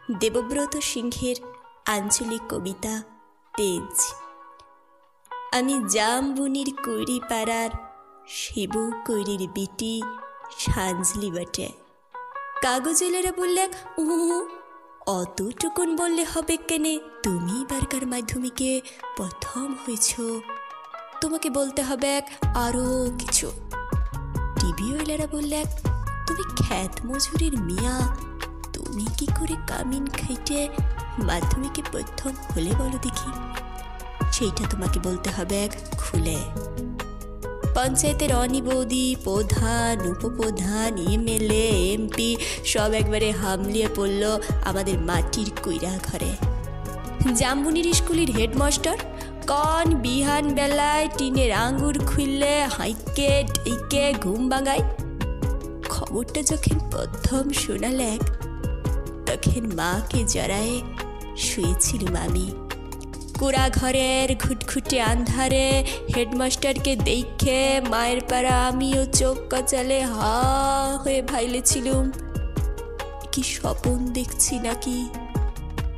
দেবব্রত সিংহের আঞ্চলিক কবিতা তেজ। আমি জামবুনির কৈরি পাড়ার শিবু কৈরির বিটি সাঞ্জলি বটে। কাগজেলেরা বললে অতটুকুন বললে হবে কেনে, তুমি বারকার মাধ্যমিকে প্রথম হয়েছ, তোমাকে বলতে হবে আরো কিছু। টিভিওয়ালারা বললে তুমি খ্যাত মজুরির মিয়া, তুমি কি করে কামিন খাইটে মাধ্যমিকে প্রথম হলে বলো দেখি, সেইটা তোমাকে বলতে হবে খুলে। পঞ্চায়েতের অনি বৌদি, প্রধান, উপপ্রধান, এমএলএ, এমপি সব একবারে হামলিয়ে পড়ল আমাদের মাটির কইরা ঘরে। জামবুনির স্কুলের হেডমাস্টার কন বিহান বেলায় টিনের আঙ্গুর খুললে হাইকে টেকে ঘুম ভাঙায়। খবরটা যখন প্রথম শোনালে তখন মাকে জড়ায়ে শুয়েছিলাম আমি। কুড়া ঘরের ঘুটঘুটে আন্ধারে হেডমাস্টারকে দেখে মায়ের পাড়া আমিও চোখ কচালে হা হয়ে ভাইলেছিলুম, কি স্বপন দেখছি নাকি।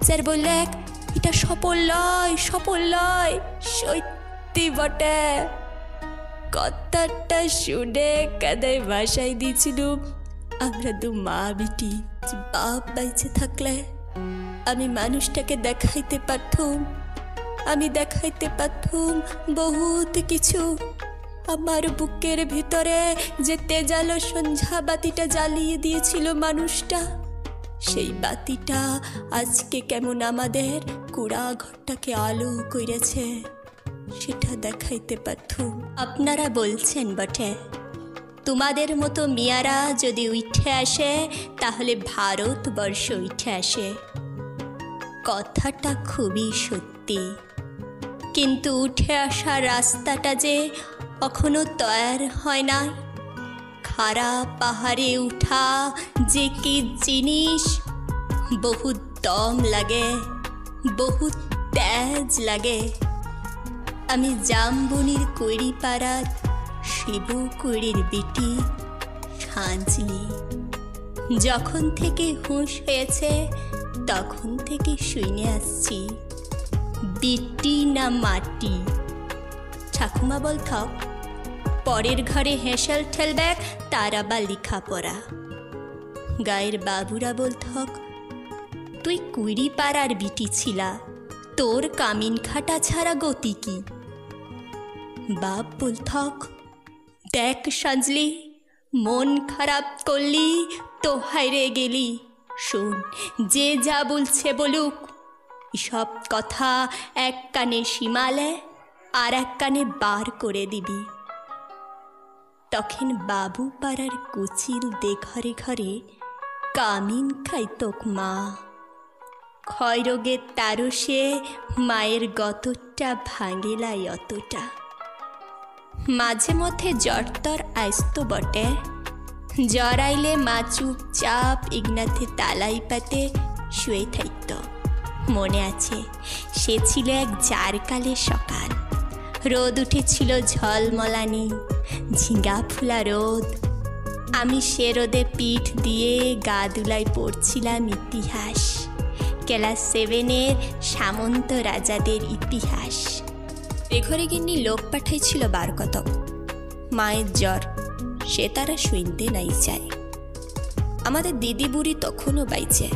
স্যার বললে এটা স্বপন লয়, স্বপন লয়, সত্যি বটে। কথাটা শুনে কাদায় ভাষায় দিয়েছিলুম আমরা দু মা বিটি। বাপ বাইচে থাকলে আমি মানুষটাকে দেখাইতে পারতুম, আমি দেখাইতে পারতুম বহুত কিছু। আমার বুকের ভিতরে যে তেজালো সন্ধ্যা বাতিটা জ্বালিয়ে দিয়েছিল মানুষটা, সেই বাতিটা আজকে কেমন আমাদের কুড়া ঘরটাকে আলো করেছে, সেটা দেখাইতে পারতুম। আপনারা বলছেন বটে তোমাদের মতো মিয়ারা যদি উঠে আসে তাহলে ভারতবর্ষ উঠে আসে। কথাটা খুবই সত্যি, কিন্তু উঠে আসার রাস্তাটা যে কখনো তৈরি হয় না। খারাপ পাহাড়ে উঠা যে কি জিনিস, বহুত দম লাগে, বহুত তেজ লাগে। আমি জামবুনির কৈরি পাড়ার শিবু কৈরির বিটি সাঞ্জলি। যখন থেকে হুঁশ হয়েছে তখন থেকে শুনে আসছি বিটি না মাটি। ঠাকুমা বলথক পরের ঘরে হেঁসেল ঠেলবে তার আবার লেখাপড়া। গায়ের বাবুরা বলথক তুই কৈরি পাড়ার বিটি ছিলা, তোর কামিন খাটা ছাড়া গতি কি। বাপ বলথক দেখ সাঞ্জলি, মন খারাপ করলি তো হাইরে গেলি। শোন, যে যা বলছে বলুক, সব কথা এক কানে সীমালে আর এক কানে বার করে দিবি। তখন বাবু পাড়ার কুচিল দে ঘরে ঘরে কামিন খাইতক মা। ক্ষয়রোগের তারসে মায়ের গতটা ভাঙেলাই অতটা। মাঝে মধ্যে জ্বরতর আইস্ত বটে, জ্বর মা চুপচাপ ইগনাথে তালাই পাতে শুয়ে থাকত। মনে আছে সে ছিল এক জারকালের সকাল, রোদ উঠেছিল ঝলমলানি, ঝিঙ্গা ফুলা রোদ। আমি সে রোদে পিঠ দিয়ে গা দুলাই পড়ছিলাম ইতিহাস, ক্লাস 7-এর সামন্ত রাজাদের ইতিহাস। বেঘরে গিন্নি লোক পাঠাইছিল বার কতক। মায়ের জ্বর, সে তারা শুনতে নাই চায়। আমাদের দিদি বুড়ি তখনও বাইছে,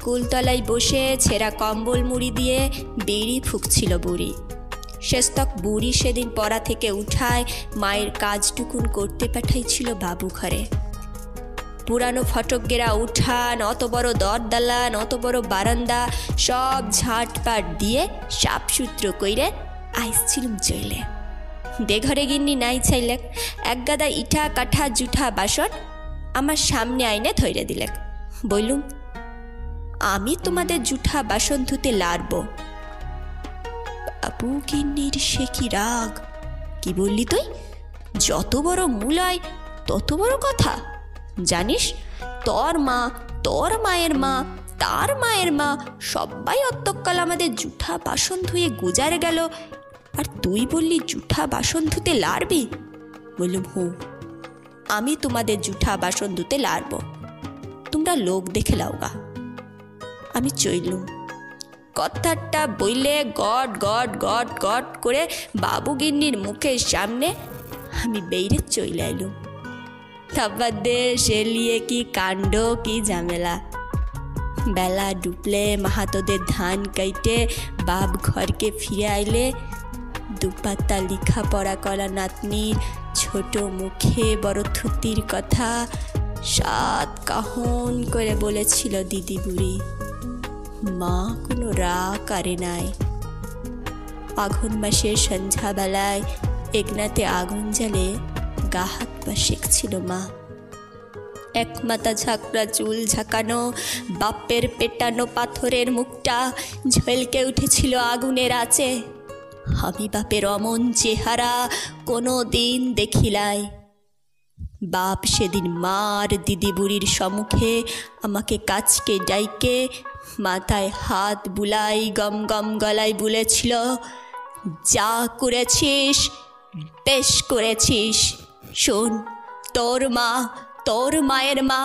কুলতলায় বসে ছেঁড়া কম্বল মুড়ি দিয়ে বিড়ি ফুঁকছিল বুড়ি। শেষতক বুড়ি সেদিন পড়া থেকে উঠায় মায়ের কাজটুকুন করতে পাঠাইছিল বাবু ঘরে। পুরানো ফটকগেরা উঠান, অত বড় দরদালান, অত বড় বারান্দা সব ঝাঁটপাট দিয়ে সাপসূত্র কইরে আইসছিলুম চইলে। বেঘরে গিন্নি নাই চাইলেক, এক গাদা ইটা কাঠা জুঠা বাসন আমার সামনে আইনে ধইরে দিলেক। বললুম আমি তোমাদের জুঠা বাসন ধুতে লারব। বাবু গিন্নির সে কি রাগ! কি বললি তুই? যত বড় মুলায় তত বড় কথা। জানিস তোর মা, তোর মায়ের মা, তার মায়ের মা সবাই অতকাল আমাদের জুঠা বাসন ধুয়ে গুজারে গেল, আর তুই বললি জুঠা বাসন ধুতে লারবি? বললুম হু, আমি তোমাদের জুঠা বাসন ধুতে লারব, তোমরা লোক দেখে লাওগা। আমি চইলুম। কথাটা বইলে গট গট গট গট করে বাবুগিন্নির মুখের সামনে আমি বেইরে চইলাইলুম। তারপর সে লিয়ে কি কাণ্ড, কি ঝামেলা। বেলা ডুবলে মাহাতোদের ধান কাইটে বাপ ঘরকে ফিরে আইলে দুপাতা লিখা পড়া করা নাতনির ছোট মুখে বড় থুতির কথা সাত কাহন করে বলেছিল দিদি বুড়ি। মা কোনো রাগ করে নাই। আঘন মাসের সন্ধ্যাবেলায় একনাতে আগুন জ্বালে গা হাত পা সেঁকছিল মা। এক মাথা ঝাঁকড়া চুল ঝাঁকানো বাপের পেটানো পাথরের মুখটা ঝলকে উঠেছিল আগুনের আঁচে। আমি বাপের অমন চেহারা কোনো দিন দেখিলাই। বাপ সেদিন মার দিদি বুড়ির সম্মুখে আমাকে কাছকে ডাইকে মাথায় হাত বুলাই গম গম গলায় বলেছিল, যা করেছিস বেশ করেছিস। শোন, তোর মা, তোর মায়ের মা,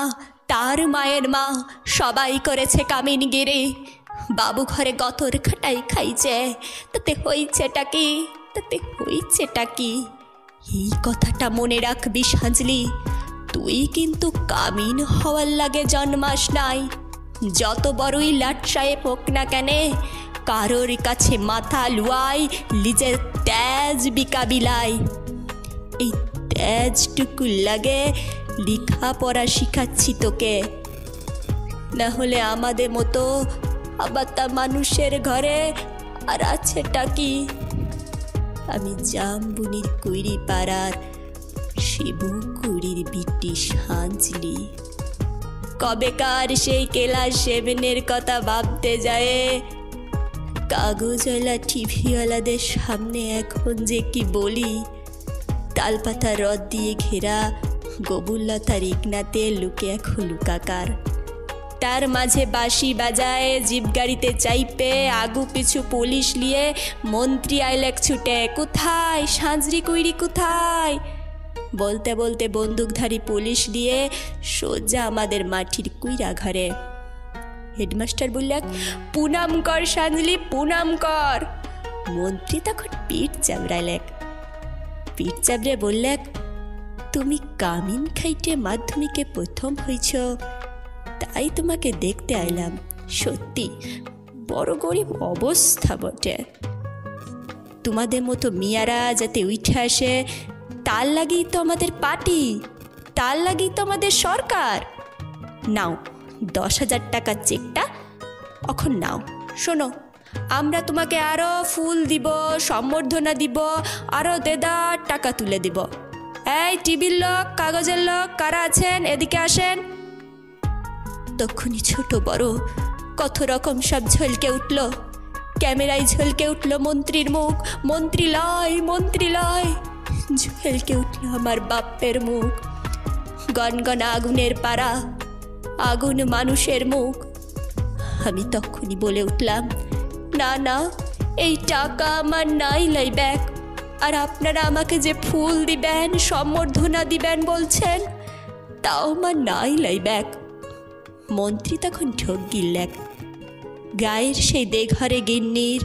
তার মায়ের মা সবাই করেছে কামিনগিরি। বাবু ঘরে গতর খাটাই খাইছে, তাতে হইছেটা কি, তাতে হইছেটা কি? এই কথাটা মনে রাখবি সাজলি। তুই কিন্তু কামিন হওয়ার লাগে জন্মাস নাই। যত বড়ই লাট সাহেব হোক না কেন, কারোর কাছে মাথা লুয়াই নিজের তেজ বিকাবিলাই। এই তেজটুকু লাগে লেখাপড়া শিখাচ্ছি তোকে, না হলে আমাদের মতো আবার তা মানুষের ঘরে আর আছেটা কি? আমি জামবুনির কুইরি পাড়ার শিবু কুড়ির বিটি সাঁঝলি। কবেকার সেই ক্লাস 7-এর কথা ভাবতে যায় কাগজওয়ালা টিভিওয়ালাদের সামনে এখন যে কি বলি। তালপাতা রদ দিয়ে ঘেরা গবুল্লতার ইগনাতে লুকে এখন লুকাকার। তার মাঝে বাঁশি বাজায়, জিপ গাড়িতে চাইপে আগু পিছু পুলিশ নিয়ে মন্ত্রী আইলেক ছুটে, কোথায় সাঁঝরি কুইরি কোথায়? বলতে বলতে বন্দুকধারী পুলিশ দিয়ে সোজা আমাদের মাটির কুইরা ঘরে। হেডমাস্টার বললেক, পুনাম কর সাঁঝলি, পুনাম কর। মন্ত্রী তখন পিঠ চাবড়াইলেক। পিঠ চাবড়ে বললেক, তুমি কামিন খাইটে মাধ্যমিকে প্রথম হইছ, তাই তোমাকে দেখতে আইলাম। সত্যি বড় গরিব অবস্থা বটে। তোমাদের মতো মিয়ারা যাতে উঠে আসে তার লাগেই তো আমাদের পার্টি, তার লাগেই তো আমাদের সরকার। নাও 10,000 টাকার চেকটা এখন নাও। শোনো, আমরা তোমাকে আরও ফুল দিব, সম্বর্ধনা দিব, আরও দেদার টাকা তুলে দিব। এই টিভির লোক, কাগজের লোক কারা আছেন এদিকে আসেন। তখনই ছোট বড় কত রকম সব ঝলকে উঠল। ক্যামেরায় ঝলকে উঠল মন্ত্রীর মুখ, মন্ত্রী লয়, মন্ত্রী লয়। ঝলকে উঠল আমার বাপের মুখ, গনগনা আগুনের পাড়া, আগুন মানুষের মুখ। আমি তখনই বলে উঠলাম, না না, এই টাকা আমার নাই লাই ব্যাগ। আর আপনারা আমাকে যে ফুল দিবেন, সম্বর্ধনা দিবেন বলছেন, তাও আমার নাই লাই ব্যাগ। মন্ত্রী তখন ঠক গিললেক। গায়ের সেই দেঘরে গিন্নির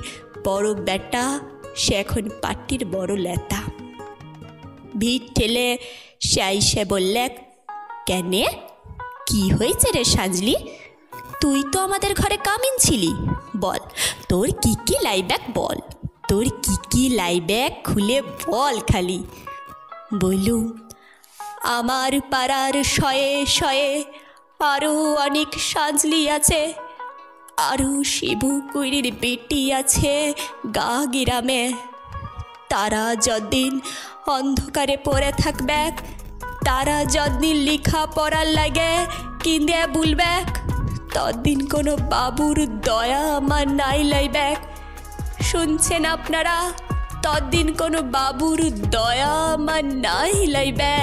বড় বেটা, সে এখন পাটির বড় লেতা। ভিড় ঠেলে সে আইসে বললেক, কেনে কি হয়েছে রে সাঁঝলি? তুই তো আমাদের ঘরে কামিন ছিলি, বল তোর কি কি লাই ব্যাগ, বল তোর কি কি লাই ব্যাগ খুলে বল খালি। বললুম, আমার পাড়ার শয়ে শয়ে আরও অনেক সাঁঝলি আছে, আরও শিবু কুইরির বেটি আছে গা গিরামে। তারা যতদিন অন্ধকারে পড়ে থাকবে, তারা যতদিন লেখা পড়ার লাগে কিন্দে বলবে, ততদিন কোনো বাবুর দয়া আমার নাই লাইবে। শুনছেন আপনারা? ততদিন কোনো বাবুর দয়া আমার নাই লাইবে।